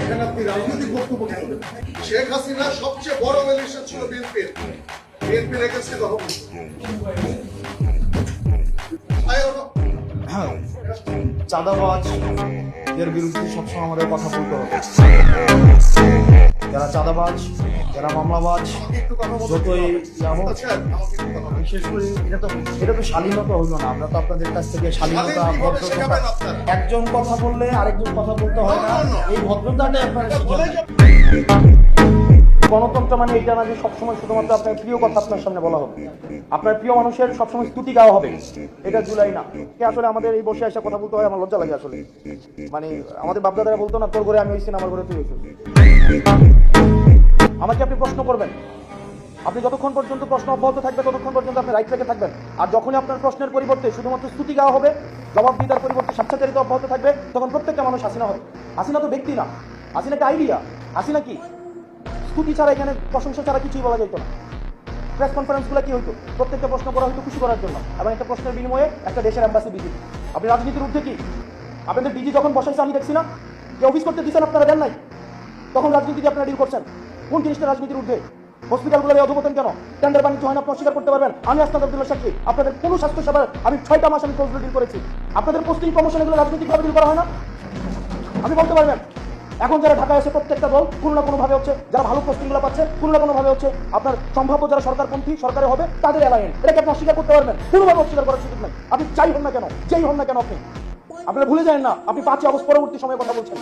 এখানে আপনি রাজনৈতিক বক্তব্য কেন দেন? শেখ হাসিনা সবচেয়ে বড় ম্যালিশিয়াস ছিল বিএনপির এগেইনস্টে কথা বলতো। চাঁদাবাজ এর বিরুদ্ধে সবসময় আমাদের কথা বলতে হবে। যারা চাঁদাবাজ, যারা মামলাবাজ, যতই বিশেষ করে এটা তো শালীনতা হইলো না। আমরা তো আপনাদের কাছ থেকে শালীনতা, ভদ্রতা, একজন কথা বললে আরেকজন কথা বলতে হয় না, এই ভদ্রতাটাই আপনারা শিখেন। গণতন্ত্র মানে এটা না যে সবসময় শুধুমাত্র আপনার প্রিয় কথা আপনার সামনে বলা হবে, আপনার প্রিয় মানুষের সবসময় স্তুতি গাওয়া হবে, এটা জুলাই না। আসলে আমাদের এই বসে আসা কথা বলতে হয়, আমার লজ্জা লাগে আসলে। মানে আমাদের বাপদাদারা বলতো না, তোর ঘরে আমি হইছি না, আমার ঘরে তুই হইছিস। আমাকে আপনি প্রশ্ন করবেন, আপনি যতক্ষণ পর্যন্ত প্রশ্ন অব্যাহত থাকবে ততক্ষণ পর্যন্ত আপনি রাইট ট্র্যাকে থাকবেন। আর যখনই আপনার প্রশ্নের পরিবর্তে শুধুমাত্র স্তুতি গাওয়া হবে, জবাবদিহিতার পরিবর্তে স্বেচ্ছাচারিতা অব্যাহত থাকবে, তখন প্রত্যেকটা মানুষ হাসিনা হবে। হাসিনা তো ব্যক্তি না, হাসিনা একটা আইডিয়া। হাসিনা কি স্তুতি ছাড়া, এখানে প্রশংসা ছাড়া কিছুই বলা যেত না। প্রেস কনফারেন্সগুলো কি হইতো, প্রত্যেকটা প্রশ্ন করা হয়তো খুশি করার জন্য, এবং একটা প্রশ্নের বিনিময়ে একটা দেশের অ্যাম্বাসি ভিজিট। আপনি রাজনীতির ঊর্ধ্বে কি? আপনাদের ডিজি যখন বসাইছে আমি দেখছি না, যে অফিস করতে দিচ্ছেন আপনারা দেন নাই, তখন রাজনীতি দিয়ে আপনারা ডিল করছেন। কোন জিনিসটা রাজনীতির ঊর্ধ্বে? হসপিটালগুলো অধপতন কেন? টেন্ডার বাণিজ্য হয় না, আপনি অস্বীকার করতে পারবেন। আমি আসনাদ আব্দুল্লাহ সাক্ষী, আপনাদের কোনো স্বাস্থ্য সেবার আমি 6টা মাস আমি ক্লোজলি ডিল করেছি। আপনাদের পোস্টিং প্রমোশন এগুলো রাজনৈতিকভাবে ডিল করা হয় না? আপনি বলতে পারবেন। এখন যারা ঢাকায় এসে প্রত্যেকটা দল কোনো না কোনো ভাবে হচ্ছে, যারা ভালো পোস্টিংগুলো পাচ্ছে কোনো না কোনো ভাবে হচ্ছে আপনার সম্ভাব্য যারা সরকারপন্থী সরকারে হবে তাদের অ্যালায়েন্স, এটাকে আপনি অস্বীকার করতে পারবেন? কোনোভাবে অস্বীকার করার সুযোগ নেই। আপনি যাই হন না কেন, যেই হন না কেন, আপনি আপনারা ভুলে যান না আপনি 5 আগস্ট পরবর্তী সময়ে কথা বলছেন।